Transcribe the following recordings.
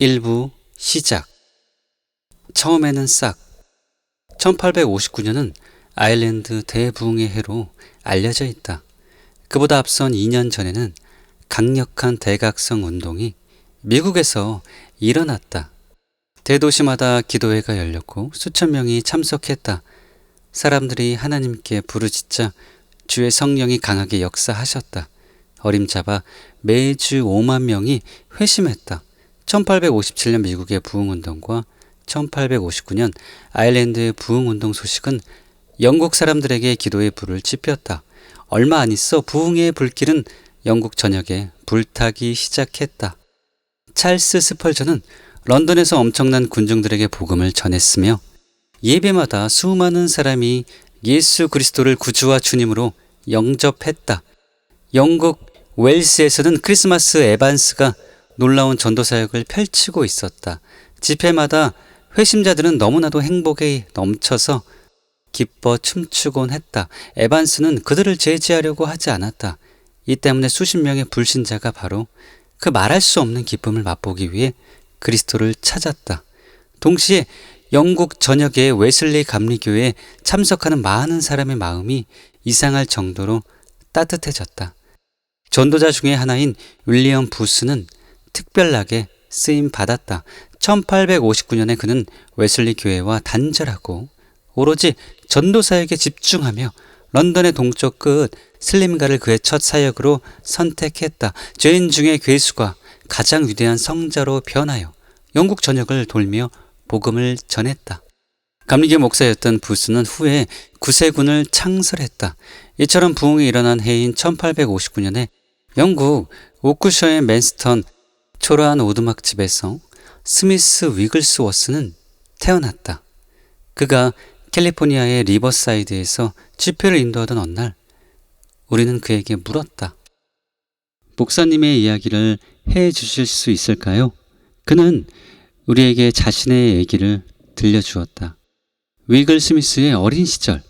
일부 시작. 처음에는 싹. 1859년은 아일랜드 대부흥의 해로 알려져 있다. 그보다 앞선 2년 전에는 강력한 대각성 운동이 미국에서 일어났다. 대도시마다 기도회가 열렸고 수천 명이 참석했다. 사람들이 하나님께 부르짖자 주의 성령이 강하게 역사하셨다. 어림잡아 매주 5만 명이 회심했다. 1857년 미국의 부흥운동과 1859년 아일랜드의 부흥운동 소식은 영국 사람들에게 기도의 불을 지폈다. 얼마 안 있어 부흥의 불길은 영국 전역에 불타기 시작했다. 찰스 스펄전은 런던에서 엄청난 군중들에게 복음을 전했으며 예배마다 수많은 사람이 예수 그리스도를 구주와 주님으로 영접했다. 영국 웨일스에서는 크리스마스 에반스가 놀라운 전도 사역을 펼치고 있었다. 집회마다 회심자들은 너무나도 행복에 넘쳐서 기뻐 춤추곤 했다. 에반스는 그들을 제지하려고 하지 않았다. 이 때문에 수십 명의 불신자가 바로 그 말할 수 없는 기쁨을 맛보기 위해 그리스도를 찾았다. 동시에 영국 전역의 웨슬리 감리교회에 참석하는 많은 사람의 마음이 이상할 정도로 따뜻해졌다. 전도자 중에 하나인 윌리엄 부스는 특별하게 쓰임 받았다. 1859년에 그는 웨슬리 교회와 단절하고 오로지 전도사역에 집중하며 런던의 동쪽 끝 슬림가를 그의 첫 사역으로 선택했다. 죄인 중에 괴수가 가장 위대한 성자로 변하여 영국 전역을 돌며 복음을 전했다. 감리교 목사였던 부스는 후에 구세군을 창설했다. 이처럼 부흥이 일어난 해인 1859년에 영국 오크셔의 맨스턴 초라한 오두막집에서 스미스 위글스워스는 태어났다. 그가 캘리포니아의 리버사이드에서 집회를 인도하던 어느 날 우리는 그에게 물었다. 목사님의 이야기를 해 주실 수 있을까요? 그는 우리에게 자신의 얘기를 들려주었다. 위글 스미스의 어린 시절,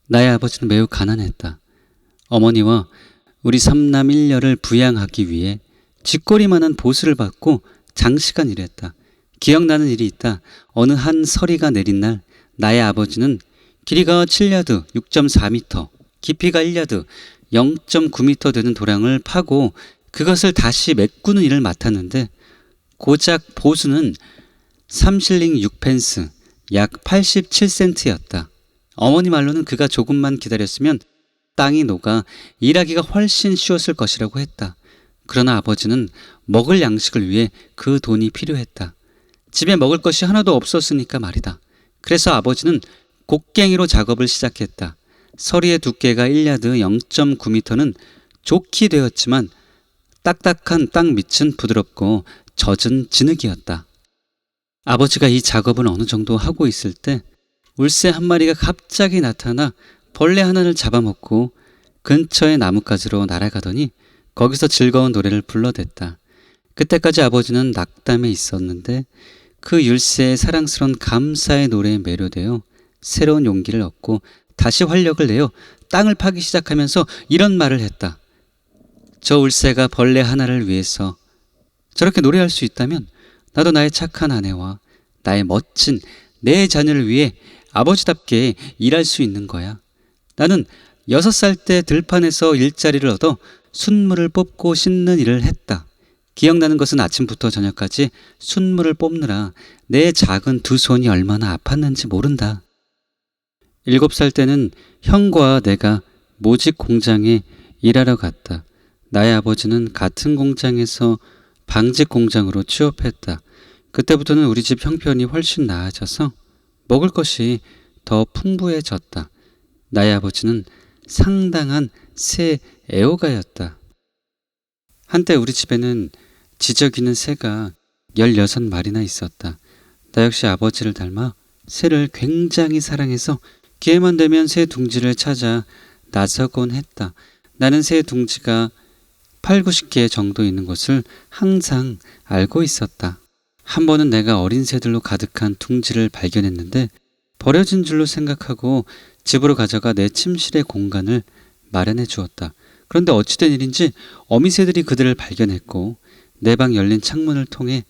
나의 아버지는 매우 가난했다. 어머니와 우리 삼남 1녀를 부양하기 위해 쥐꼬리만한 보수를 받고 장시간 일했다. 기억나는 일이 있다. 어느 한 서리가 내린 날 나의 아버지는 길이가 7야드 6.4m, 깊이가 1야드 0.9m 되는 도량을 파고 그것을 다시 메꾸는 일을 맡았는데 고작 보수는 3실링 6펜스, 약 87센트였다. 어머니 말로는 그가 조금만 기다렸으면 땅이 녹아 일하기가 훨씬 쉬웠을 것이라고 했다. 그러나 아버지는 먹을 양식을 위해 그 돈이 필요했다. 집에 먹을 것이 하나도 없었으니까 말이다. 그래서 아버지는 곡괭이로 작업을 시작했다. 서리의 두께가 1야드 0.9m는 좋게 되었지만 딱딱한 땅 밑은 부드럽고 젖은 진흙이었다. 아버지가 이 작업을 어느 정도 하고 있을 때 울새 한 마리가 갑자기 나타나 벌레 하나를 잡아먹고 근처의 나뭇가지로 날아가더니 거기서 즐거운 노래를 불러댔다. 그때까지 아버지는 낙담에 있었는데 그 율새의 사랑스러운 감사의 노래에 매료되어 새로운 용기를 얻고 다시 활력을 내어 땅을 파기 시작하면서 이런 말을 했다. 저 울새가 벌레 하나를 위해서 저렇게 노래할 수 있다면 나도 나의 착한 아내와 나의 멋진 내 자녀를 위해 아버지답게 일할 수 있는 거야. 나는 6살 때 들판에서 일자리를 얻어 순물을 뽑고 씻는 일을 했다. 기억나는 것은 아침부터 저녁까지 순물을 뽑느라 내 작은 두 손이 얼마나 아팠는지 모른다. 7살 때는 형과 내가 모직 공장에 일하러 갔다. 나의 아버지는 같은 공장에서 방직 공장으로 취업했다. 그때부터는 우리 집 형편이 훨씬 나아져서 먹을 것이 더 풍부해졌다. 나의 아버지는 상당한 새 애호가였다. 한때 우리 집에는 지저귀는 새가 16마리나 있었다. 나 역시 아버지를 닮아 새를 굉장히 사랑해서 기회만 되면 새 둥지를 찾아 나서곤 했다. 나는 새 둥지가 8, 90개 정도 있는 것을 항상 알고 있었다. 한 번은 내가 어린 새들로 가득한 둥지를 발견했는데 버려진 줄로 생각하고 집으로 가져가 내 침실의 공간을 마련해 주었다. 그런데 어찌된 일인지 어미새들이 그들을 발견했고 내 방 열린 창문을 통해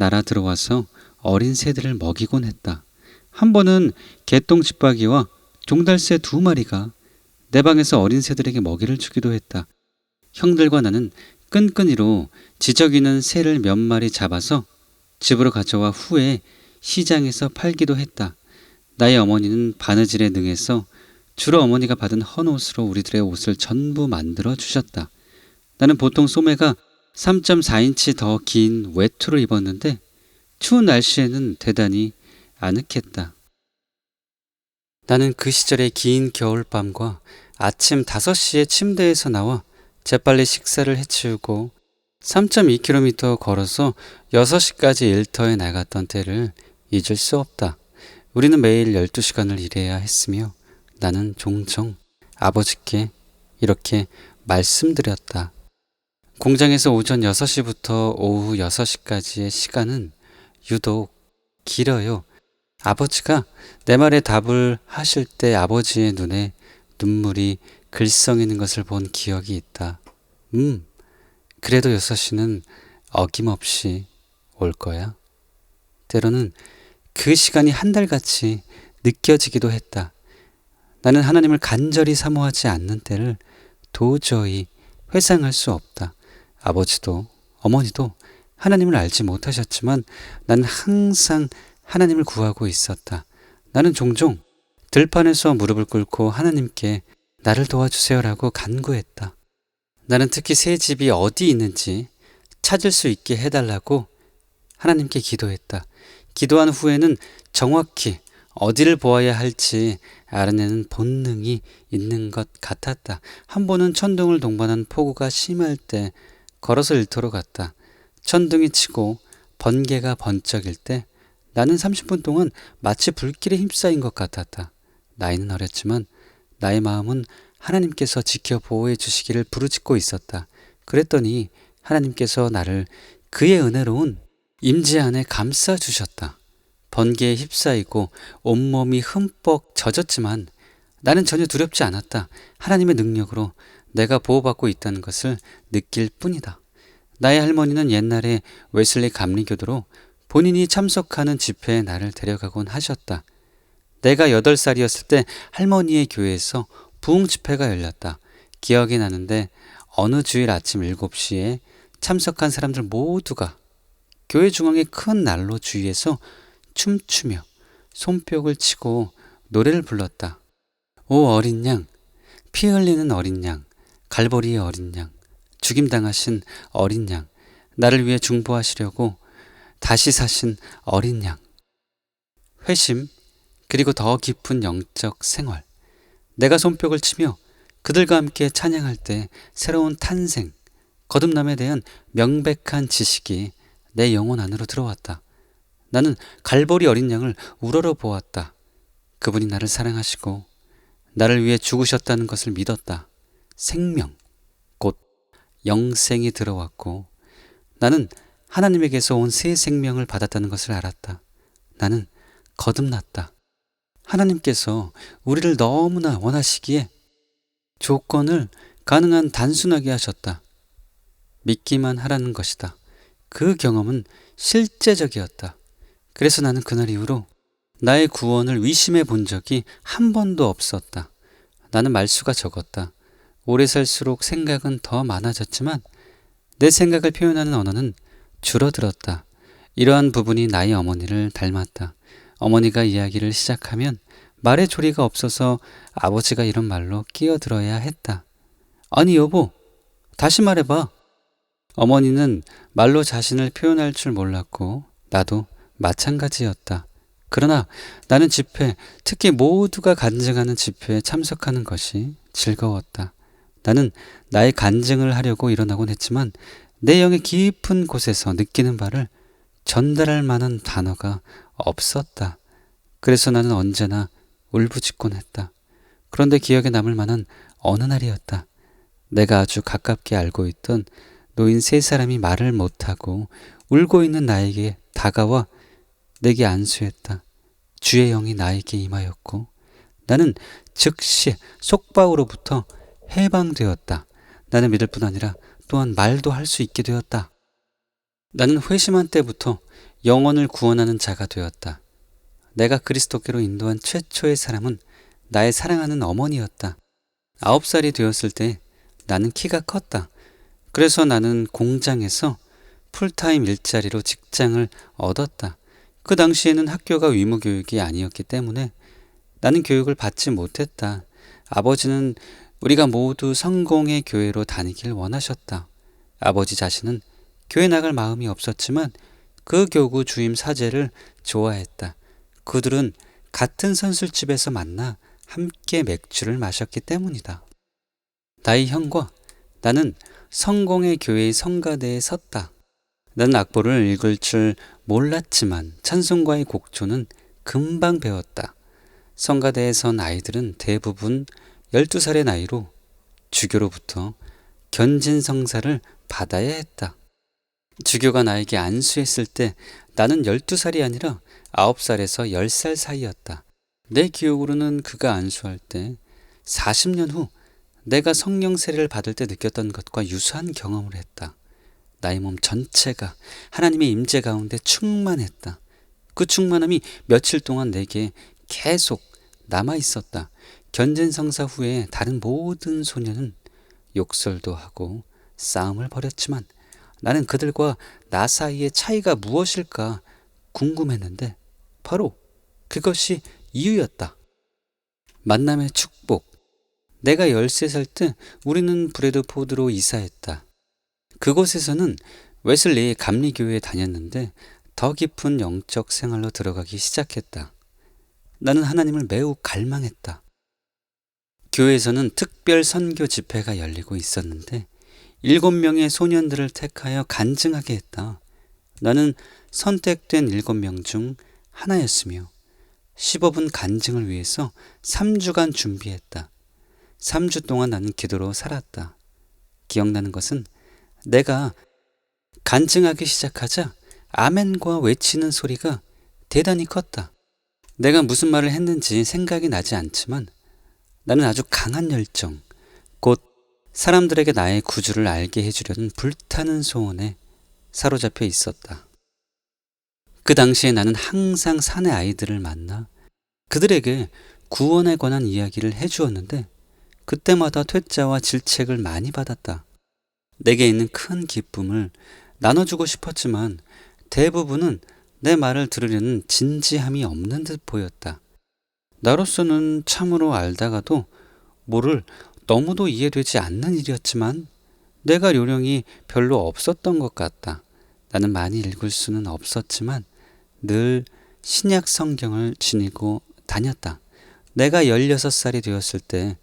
날아 들어와서 어린 새들을 먹이곤 했다. 한 번은 개똥집박이와 종달새 2마리가 내 방에서 어린 새들에게 먹이를 주기도 했다. 형들과 나는 끈끈이로 지저귀는 새를 몇 마리 잡아서 집으로 가져와 후에 시장에서 팔기도 했다. 나의 어머니는 바느질에 능해서 주로 어머니가 받은 헌옷으로 우리들의 옷을 전부 만들어 주셨다. 나는 보통 소매가 3.4인치 더 긴 외투를 입었는데 추운 날씨에는 대단히 아늑했다. 나는 그 시절의 긴 겨울밤과 아침 5시에 침대에서 나와 재빨리 식사를 해치우고 3.2km 걸어서 6시까지 일터에 나갔던 때를 잊을 수 없다. 우리는 매일 12시간을 일해야 했으며 나는 종종 아버지께 이렇게 말씀드렸다. 공장에서 오전 6시부터 오후 6시까지의 시간은 유독 길어요. 아버지가 내 말에 답을 하실 때 아버지의 눈에 눈물이 글썽이는 것을 본 기억이 있다. 그래도 6시는 어김없이 올 거야. 때로는 그 시간이 한 달같이 느껴지기도 했다. 나는 하나님을 간절히 사모하지 않는 때를 도저히 회상할 수 없다. 아버지도 어머니도 하나님을 알지 못하셨지만 나는 항상 하나님을 구하고 있었다. 나는 종종 들판에서 무릎을 꿇고 하나님께 나를 도와주세요라고 간구했다. 나는 특히 새 집이 어디 있는지 찾을 수 있게 해달라고 하나님께 기도했다. 기도한 후에는 정확히 어디를 보아야 할지 알아내는 본능이 있는 것 같았다. 한 번은 천둥을 동반한 폭우가 심할 때 걸어서 일터로 갔다. 천둥이 치고 번개가 번쩍일 때 나는 30분 동안 마치 불길에 휩싸인 것 같았다. 나이는 어렸지만 나의 마음은 하나님께서 지켜 보호해 주시기를 부르짖고 있었다. 그랬더니 하나님께서 나를 그의 은혜로운 임재 안에 감싸 주셨다. 번개에 휩싸이고 온몸이 흠뻑 젖었지만 나는 전혀 두렵지 않았다. 하나님의 능력으로 내가 보호받고 있다는 것을 느낄 뿐이다. 나의 할머니는 옛날에 웨슬리 감리교도로 본인이 참석하는 집회에 나를 데려가곤 하셨다. 내가 8살이었을 때 할머니의 교회에서 부흥 집회가 열렸다. 기억이 나는데 어느 주일 아침 7시에 참석한 사람들 모두가 교회 중앙의 큰 난로 주위에서 춤추며 손뼉을 치고 노래를 불렀다. 오 어린 양, 피 흘리는 어린 양, 갈보리의 어린 양, 죽임당하신 어린 양, 나를 위해 중보하시려고 다시 사신 어린 양. 회심, 그리고 더 깊은 영적 생활. 내가 손뼉을 치며 그들과 함께 찬양할 때 새로운 탄생, 거듭남에 대한 명백한 지식이 내 영혼 안으로 들어왔다. 나는 갈보리 어린 양을 우러러 보았다. 그분이 나를 사랑하시고 나를 위해 죽으셨다는 것을 믿었다. 생명, 곧 영생이 들어왔고 나는 하나님에게서 온 새 생명을 받았다는 것을 알았다. 나는 거듭났다. 하나님께서 우리를 너무나 원하시기에 조건을 가능한 단순하게 하셨다. 믿기만 하라는 것이다. 그 경험은 실제적이었다. 그래서 나는 그날 이후로 나의 구원을 의심해 본 적이 한 번도 없었다. 나는 말수가 적었다. 오래 살수록 생각은 더 많아졌지만 내 생각을 표현하는 언어는 줄어들었다. 이러한 부분이 나의 어머니를 닮았다. 어머니가 이야기를 시작하면 말에 조리가 없어서 아버지가 이런 말로 끼어들어야 했다. 아니 여보, 다시 말해봐. 어머니는 말로 자신을 표현할 줄 몰랐고 나도 마찬가지였다. 그러나 나는 집회, 특히 모두가 간증하는 집회에 참석하는 것이 즐거웠다. 나는 나의 간증을 하려고 일어나곤 했지만 내 영의 깊은 곳에서 느끼는 바를 전달할 만한 단어가 없었다. 그래서 나는 언제나 울부짖곤 했다. 그런데 기억에 남을 만한 어느 날이었다. 내가 아주 가깝게 알고 있던 노인 3사람이 말을 못하고 울고 있는 나에게 다가와 내게 안수했다. 주의 영이 나에게 임하였고 나는 즉시 속바우로부터 해방되었다. 나는 믿을 뿐 아니라 또한 말도 할 수 있게 되었다. 나는 회심한 때부터 영혼을 구원하는 자가 되었다. 내가 그리스도께로 인도한 최초의 사람은 나의 사랑하는 어머니였다. 9살이 되었을 때 나는 키가 컸다. 그래서 나는 공장에서 풀타임 일자리로 직장을 얻었다. 그 당시에는 학교가 의무교육이 아니었기 때문에 나는 교육을 받지 못했다. 아버지는 우리가 모두 성공의 교회로 다니길 원하셨다. 아버지 자신은 교회 나갈 마음이 없었지만 그 교구 주임 사제를 좋아했다. 그들은 같은 선술집에서 만나 함께 맥주를 마셨기 때문이다. 나의 형과 나는 성공의 교회의 성가대에 섰다. 나는 악보를 읽을 줄 몰랐지만 찬송가의 곡조는 금방 배웠다. 성가대에 선 아이들은 대부분 12살의 나이로 주교로부터 견진성사를 받아야 했다. 주교가 나에게 안수했을 때 나는 12살이 아니라 9살에서 10살 사이였다. 내 기억으로는 그가 안수할 때 40년 후 내가 성령 세례를 받을 때 느꼈던 것과 유사한 경험을 했다. 나의 몸 전체가 하나님의 임재 가운데 충만했다. 그 충만함이 며칠 동안 내게 계속 남아 있었다. 견진성사 후에 다른 모든 소녀는 욕설도 하고 싸움을 벌였지만 나는 그들과 나 사이의 차이가 무엇일까 궁금했는데 바로 그것이 이유였다. 만남의 축복. 내가 13살 때 우리는 브래드포드로 이사했다. 그곳에서는 웨슬리 감리교회에 다녔는데 더 깊은 영적 생활로 들어가기 시작했다. 나는 하나님을 매우 갈망했다. 교회에서는 특별 선교 집회가 열리고 있었는데 7명의 소년들을 택하여 간증하게 했다. 나는 선택된 7명 중 하나였으며 15분 간증을 위해서 3주간 준비했다. 3주 동안 나는 기도로 살았다. 기억나는 것은 내가 간증하기 시작하자 아멘과 외치는 소리가 대단히 컸다. 내가 무슨 말을 했는지 생각이 나지 않지만 나는 아주 강한 열정, 곧 사람들에게 나의 구주를 알게 해주려는 불타는 소원에 사로잡혀 있었다. 그 당시에 나는 항상 산의 아이들을 만나 그들에게 구원에 관한 이야기를 해주었는데 그때마다 퇴짜와 질책을 많이 받았다. 내게 있는 큰 기쁨을 나눠주고 싶었지만 대부분은 내 말을 들으려는 진지함이 없는 듯 보였다. 나로서는 참으로 알다가도 모를 너무도 이해되지 않는 일이었지만 내가 요령이 별로 없었던 것 같다. 나는 많이 읽을 수는 없었지만 늘 신약 성경을 지니고 다녔다. 내가 16살이 되었을 때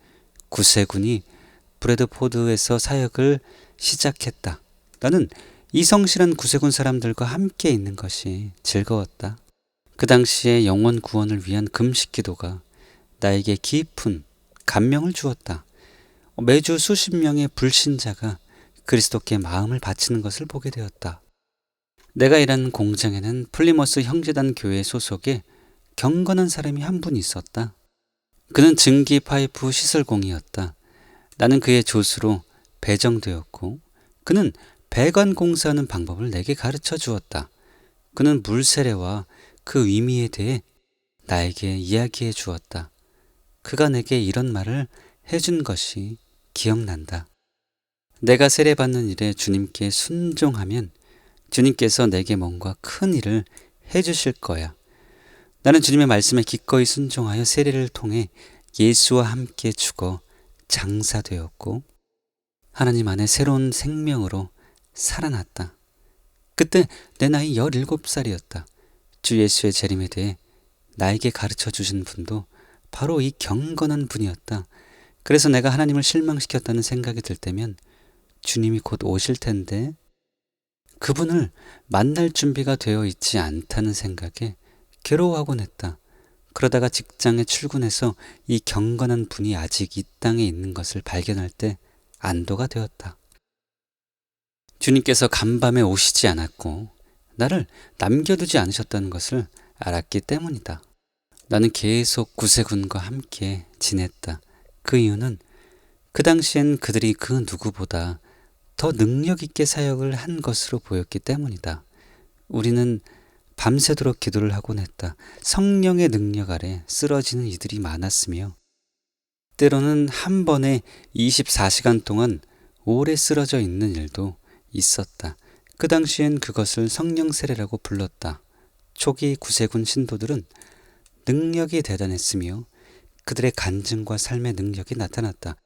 구세군이 브래드포드에서 사역을 시작했다. 나는 이 성실한 구세군 사람들과 함께 있는 것이 즐거웠다. 그 당시에 영혼 구원을 위한 금식 기도가 나에게 깊은 감명을 주었다. 매주 수십 명의 불신자가 그리스도께 마음을 바치는 것을 보게 되었다. 내가 일하는 공장에는 플리머스 형제단 교회 소속의 경건한 사람이 한 분 있었다. 그는 증기 파이프 시설공이었다. 나는 그의 조수로 배정되었고 그는 배관 공사하는 방법을 내게 가르쳐 주었다. 그는 물 세례와 그 의미에 대해 나에게 이야기해 주었다. 그가 내게 이런 말을 해준 것이 기억난다. 내가 세례받는 일에 주님께 순종하면 주님께서 내게 뭔가 큰 일을 해주실 거야. 나는 주님의 말씀에 기꺼이 순종하여 세례를 통해 예수와 함께 죽어 장사되었고 하나님 안에 새로운 생명으로 살아났다. 그때 내 나이 17살이었다. 주 예수의 재림에 대해 나에게 가르쳐 주신 분도 바로 이 경건한 분이었다. 그래서 내가 하나님을 실망시켰다는 생각이 들 때면 주님이 곧 오실 텐데 그분을 만날 준비가 되어 있지 않다는 생각에 괴로워하곤 했다. 그러다가 직장에 출근해서 이 경건한 분이 아직 이 땅에 있는 것을 발견할 때 안도가 되었다. 주님께서 간밤에 오시지 않았고 나를 남겨두지 않으셨다는 것을 알았기 때문이다. 나는 계속 구세군과 함께 지냈다. 그 이유는 그 당시엔 그들이 그 누구보다 더 능력 있게 사역을 한 것으로 보였기 때문이다. 우리는 밤새도록 기도를 하곤 했다. 성령의 능력 아래 쓰러지는 이들이 많았으며 때로는 한 번에 24시간 동안 오래 쓰러져 있는 일도 있었다. 그 당시엔 그것을 성령 세례라고 불렀다. 초기 구세군 신도들은 능력이 대단했으며 그들의 간증과 삶의 능력이 나타났다.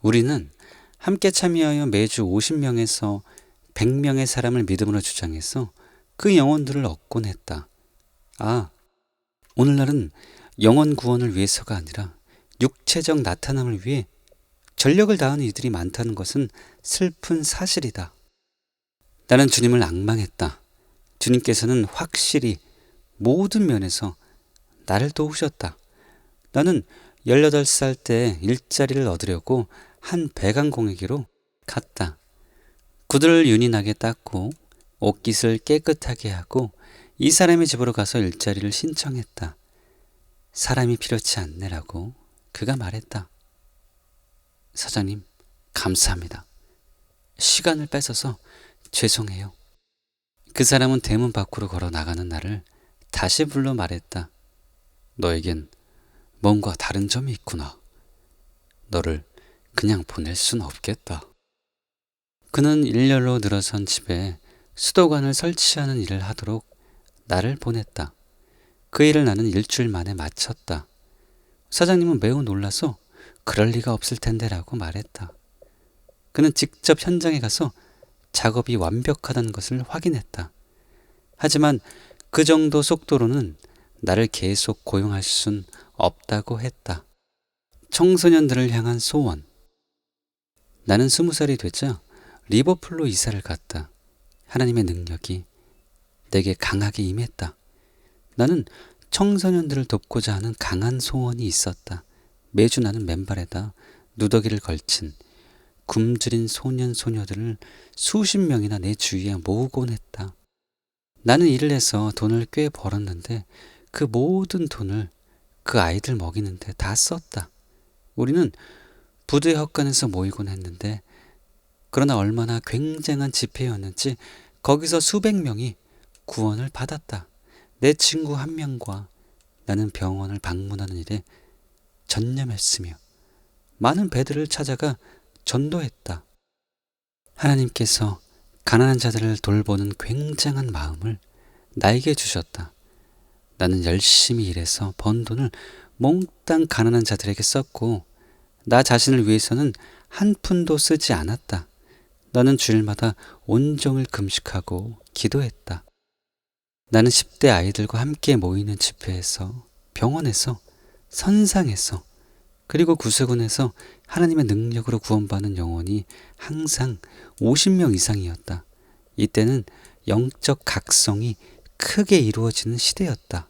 우리는 함께 참여하여 매주 50명에서 100명의 사람을 믿음으로 주장해서 그 영혼들을 얻곤 했다. 아, 오늘날은 영혼 구원을 위해서가 아니라 육체적 나타남을 위해 전력을 다하는 이들이 많다는 것은 슬픈 사실이다. 나는 주님을 앙망했다. 주님께서는 확실히 모든 면에서 나를 도우셨다. 나는 18살 때 일자리를 얻으려고 한 배관공에게로 갔다. 구두를 윤희나게 닦고 옷깃을 깨끗하게 하고 이 사람의 집으로 가서 일자리를 신청했다. 사람이 필요치 않네라고 그가 말했다. 사장님, 감사합니다. 시간을 뺏어서 죄송해요. 그 사람은 대문 밖으로 걸어 나가는 나를 다시 불러 말했다. 너에겐 뭔가 다른 점이 있구나. 너를 그냥 보낼 순 없겠다. 그는 일렬로 늘어선 집에 수도관을 설치하는 일을 하도록 나를 보냈다. 그 일을 나는 일주일 만에 마쳤다. 사장님은 매우 놀라서 그럴 리가 없을 텐데라고 말했다. 그는 직접 현장에 가서 작업이 완벽하다는 것을 확인했다. 하지만 그 정도 속도로는 나를 계속 고용할 순 없다고 했다. 청소년들을 향한 소원. 나는 20살이 되자 리버풀로 이사를 갔다. 하나님의 능력이 내게 강하게 임했다. 나는 청소년들을 돕고자 하는 강한 소원이 있었다. 매주 나는 맨발에다 누더기를 걸친 굶주린 소년 소녀들을 수십 명이나 내 주위에 모으곤 했다. 나는 일을 해서 돈을 꽤 벌었는데 그 모든 돈을 그 아이들 먹이는데 다 썼다. 우리는 부두의 헛간에서 모이곤 했는데 그러나 얼마나 굉장한 집회였는지 거기서 수백 명이 구원을 받았다. 내 친구 한 명과 나는 병원을 방문하는 일에 전념했으며 많은 배들을 찾아가 전도했다. 하나님께서 가난한 자들을 돌보는 굉장한 마음을 나에게 주셨다. 나는 열심히 일해서 번 돈을 몽땅 가난한 자들에게 썼고 나 자신을 위해서는 한 푼도 쓰지 않았다. 나는 주일마다 온종일 금식하고 기도했다. 나는 10대 아이들과 함께 모이는 집회에서, 병원에서, 선상에서, 그리고 구세군에서 하나님의 능력으로 구원받는 영혼이 항상 50명 이상이었다. 이때는 영적 각성이 크게 이루어지는 시대였다.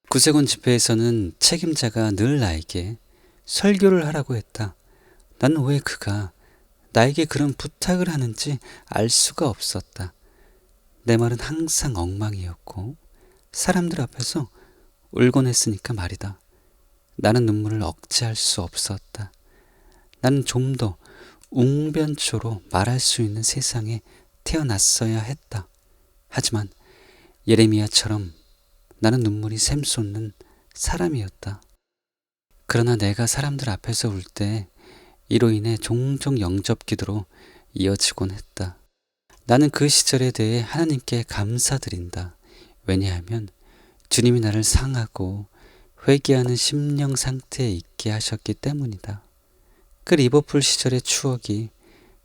구세군 집회에서는 책임자가 늘 나에게 설교를 하라고 했다. 나는 왜 그가 나에게 그런 부탁을 하는지 알 수가 없었다. 내 말은 항상 엉망이었고 사람들 앞에서 울곤 했으니까 말이다. 나는 눈물을 억제할 수 없었다. 나는 좀 더 웅변초로 말할 수 있는 세상에 태어났어야 했다. 하지만 예레미야처럼 나는 눈물이 샘솟는 사람이었다. 그러나 내가 사람들 앞에서 울 때 이로 인해 종종 영접 기도로 이어지곤 했다. 나는 그 시절에 대해 하나님께 감사드린다. 왜냐하면 주님이 나를 상하고 회개하는 심령 상태에 있게 하셨기 때문이다. 그 리버풀 시절의 추억이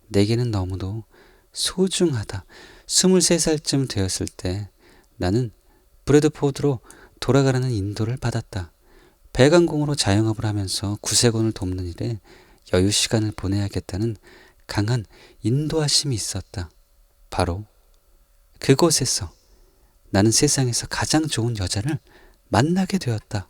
내게는 너무도 소중하다. 23살쯤 되었을 때 나는 브래드포드로 돌아가라는 인도를 받았다. 배관공으로 자영업을 하면서 구세군을 돕는 일에 여유 시간을 보내야겠다는 강한 인도하심이 있었다. 바로 그곳에서 나는 세상에서 가장 좋은 여자를 만나게 되었다.